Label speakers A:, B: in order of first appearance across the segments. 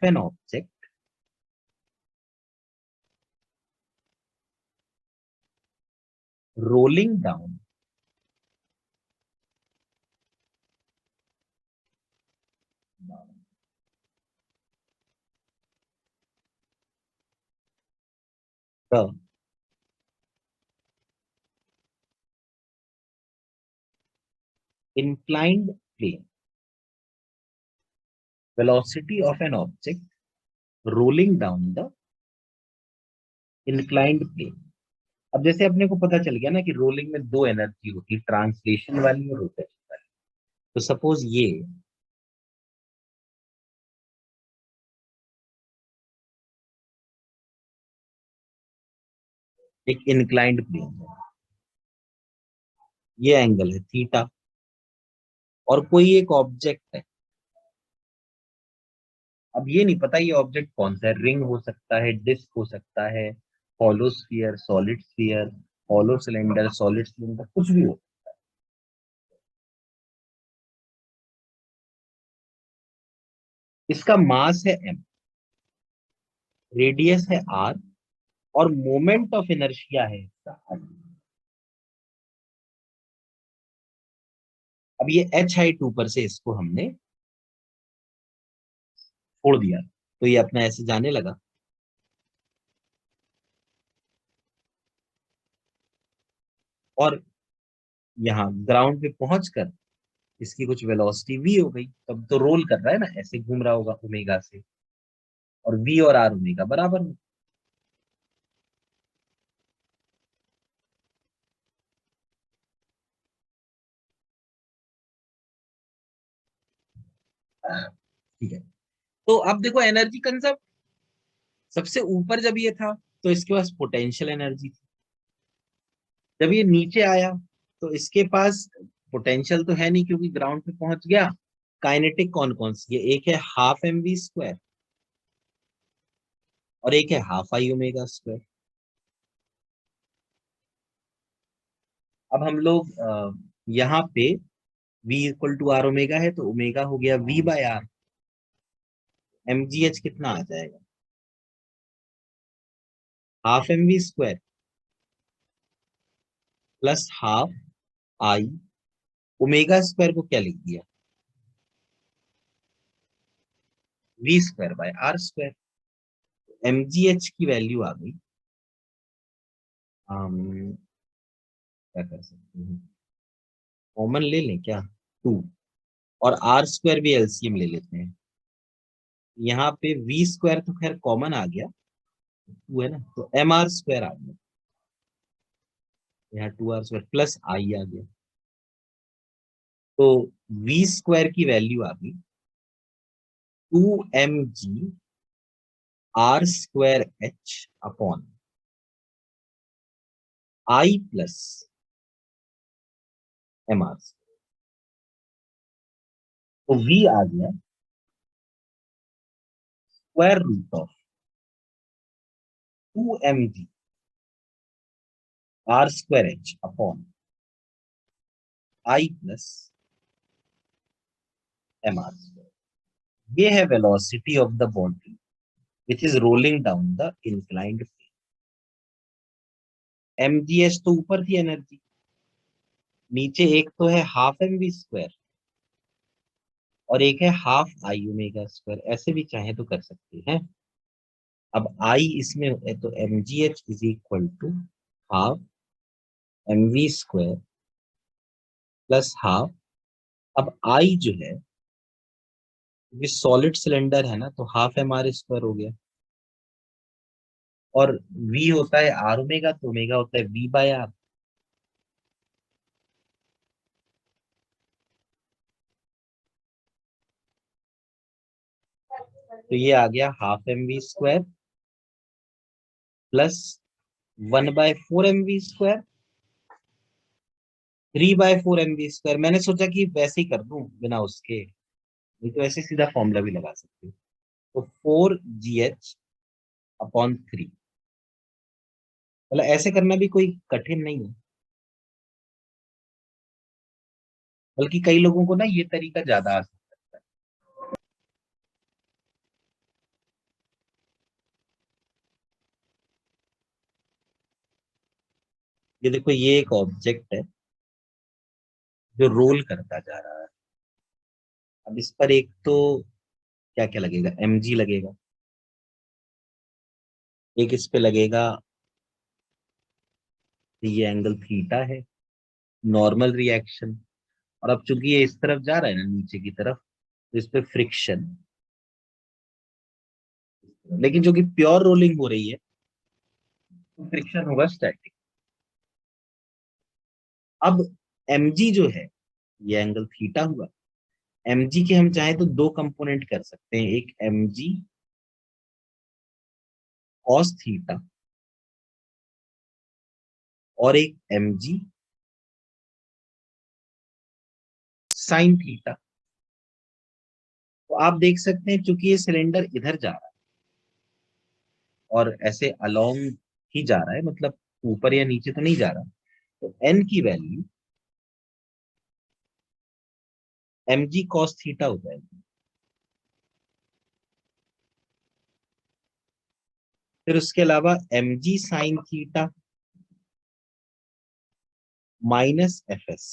A: an object rolling down the inclined plane. Velocity of an object rolling down the inclined plane. अब जैसे अपने को पता चल गया ना कि रोलिंग में दो एनर्जी होती है, ट्रांसलेशन वाली और रोटेशन वाली। तो सपोज ये एक इंक्लाइंड प्लेन है, ये एंगल है थीटा, और कोई एक ऑब्जेक्ट है। अब ये नहीं पता ये ऑब्जेक्ट कौन सा है, रिंग हो सकता है, डिस्क हो सकता है, hollow sphere, solid sphere, hollow cylinder, solid cylinder, कुछ भी हो। इसका मास है m, रेडियस है r, और मोमेंट ऑफ इनर्शिया है इसका r। अब ये h हाइट ऊपर से इसको हमने छोड़ दिया, तो ये अपना ऐसे जाने लगा। और यहाँ ग्राउंड पे पहुंचकर इसकी कुछ वेलोसिटी v हो गई, तब तो रोल कर रहा है ना, ऐसे घूम रहा होगा ओमेगा से, और v और r ओमेगा बराबर में। ठीक है, तो अब देखो एनर्जी कंजर्व, सबसे ऊपर जब ये था तो इसके पास पोटेंशियल एनर्जी थी, जब ये नीचे आया तो इसके पास पोटेंशियल तो है नहीं क्योंकि ग्राउंड पे पहुंच गया। काइनेटिक कौन कौन सी है, एक है हाफ एम वी स्क्वायर और एक है हाफ आई ओमेगा स्क्वायर। अब हम लोग यहाँ पे v equal to R omega है, तो ओमेगा हो गया v by R. M G H कितना आ जाएगा, half M V square plus half I, omega square को क्या लिख दिया, V square by R square. M G H की वैल्यू आ गई, हम क्या कर सकते हैं, कॉमन ले लें क्या, 2, और आर स्क्वायर भी एलसीएम ले लेते हैं। यहाँ पे वी स्क्वायर तो खैर कॉमन आ गया, 2 है ना, तो एम आर स्क्वायर आ गया, यहाँ 2 आर स्क्वायर प्लस आई आ गया, तो वी स्क्वायर की वैल्यू आ गई 2 mg R square H upon I plus M R. तो वी आ गया square root of 2 mg R square H upon I plus M R square. ये है velocity of the body which is rolling down the inclined plane. mgh तो ऊपर थी energy, नीचे एक तो है हाफ एम वी स्क्वायर और एक है हाफ आई ओमेगा स्क्वायर, ऐसे भी चाहे तो कर सकते हैं। अब आई इसमें है तो M G H is equal to half M V square plus half, अब आई जो है ये सॉलिड सिलेंडर है ना, तो हाफ एम आर स्क्वायर हो गया, और वी होता है आर ओमेगा, तो ओमेगा होता है वी बाय आर। तो ये आ गया half M V square plus 1/4 mv square, 3/4 mv square. मैंने सोचा कि वैसे ही कर दूं बिना उसके, नहीं तो ऐसे सीधा फॉर्मूला भी लगा सकते हो। तो 4gh अपॉन 3, मतलब ऐसे करना भी कोई कठिन नहीं है, बल्कि कई लोगों को ना ये तरीका ज्यादा आसान लगता है। ये देखो, ये एक ऑब्जेक्ट है जो रोल करता जा रहा है। अब इस पर एक तो क्या क्या लगेगा, mg लगेगा, एक इस पे लगेगा, ये एंगल थीटा है, नॉर्मल रिएक्शन। और अब चूंकि ये इस तरफ जा रहा है ना, नीचे की तरफ, तो इस पे फ्रिक्शन। लेकिन जो कि प्योर रोलिंग हो रही है तो फ्रिक्शन होगा स्टैटिक। अब mg जो है, ये एंगल थीटा हुआ। mg के हम चाहे तो दो कंपोनेंट कर सकते हैं, एक mg cos थीटा और एक mg sin थीटा। तो आप देख सकते हैं, चूंकि ये सिलेंडर इधर जा रहा है और ऐसे अलोंग ही जा रहा है, मतलब ऊपर या नीचे तो नहीं जा रहा, तो n की वैल्यू mg cos थीटा हो जाएगी। फिर उसके अलावा mg sin theta minus fs,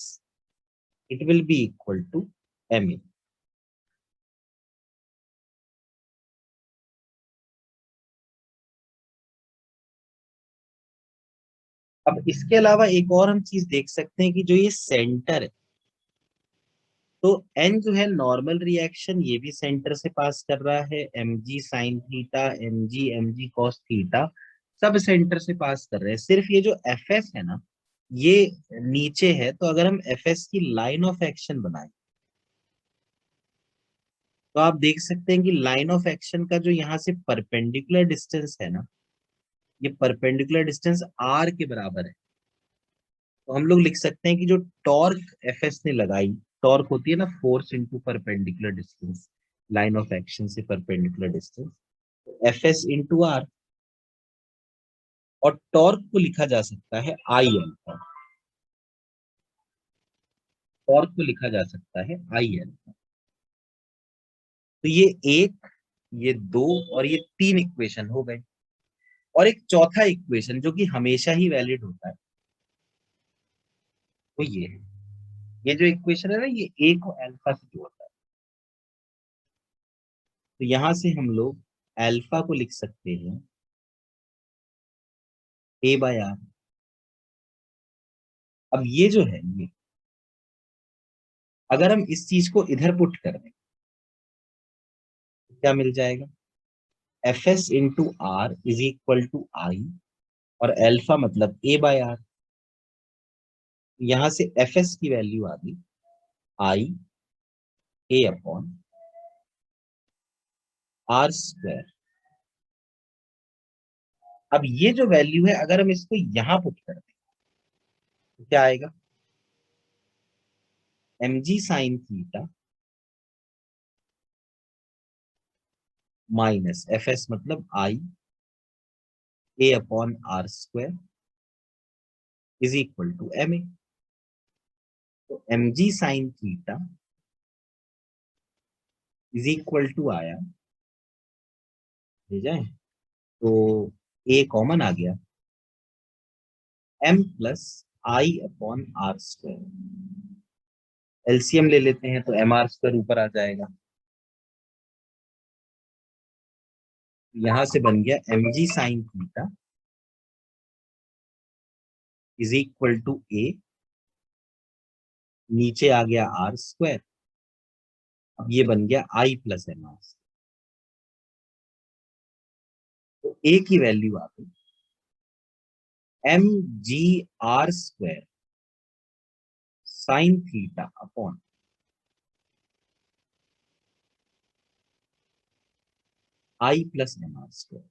A: it will be equal to ma। अब इसके अलावा एक और हम चीज देख सकते हैं कि जो ये सेंटर है, तो n जो है नॉर्मल रिएक्शन, ये भी सेंटर से पास कर रहा है, mg sin theta, mg cos theta, sub centre से पास कर रहे हैं। सिर्फ ये जो fs है ना, ये नीचे है। तो अगर हम fs की लाइन ऑफ एक्शन बनाएं, तो आप देख सकते हैं कि लाइन ऑफ एक्शन का जो यहाँ से परपेंडिकुलर डिस्टेंस है ना, ये परपेंडिकुलर डिस्टेंस r के बराबर है। तो हम लोग लिख सकते हैं कि जो टॉर्क fs ने लगाई, टॉर्क होती है ना force into perpendicular distance, line of action से perpendicular distance, fs into R. और टॉर्क को लिखा जा सकता है आई अल्फा, टॉर्क को लिखा जा सकता है आई अल्फा। तो ये एक, ये दो और ये तीन इक्वेशन हो गए। और एक चौथा इक्वेशन जो कि हमेशा ही वैलिड होता है, वो ये है। ये जो इक्वेशन है ना, ये ए को अल्फा से जोड़ता है। तो यहां से हम लोग अल्फा को लिख सकते हैं ए बाय आर। अब ये जो है, ये अगर हम इस चीज को इधर पुट कर दें, तो क्या मिल जाएगा, F S into R is equal to I, और अल्फा मतलब ए बाय आर। यहां से एफ एस की वैल्यू आ गई I a upon R square. अब ये जो वैल्यू है, अगर हम इसको यहां पुट कर दें, तो क्या आएगा, m g sine theta minus F S मतलब I a upon R square is equal to m a. तो M g sine theta is equal to आया, ले जाए तो ए कॉमन आ गया, m plus I upon R square. LCM ले लेते हैं तो एम आर स्क्वायर ऊपर आ जाएगा। यहां से बन गया m g sine theta is equal to a, नीचे आ गया आर स्क्वायर। अब ये बन गया आई प्लस एम आर। तो ए की वैल्यू आ गई M G R square sine theta upon I plus M R square.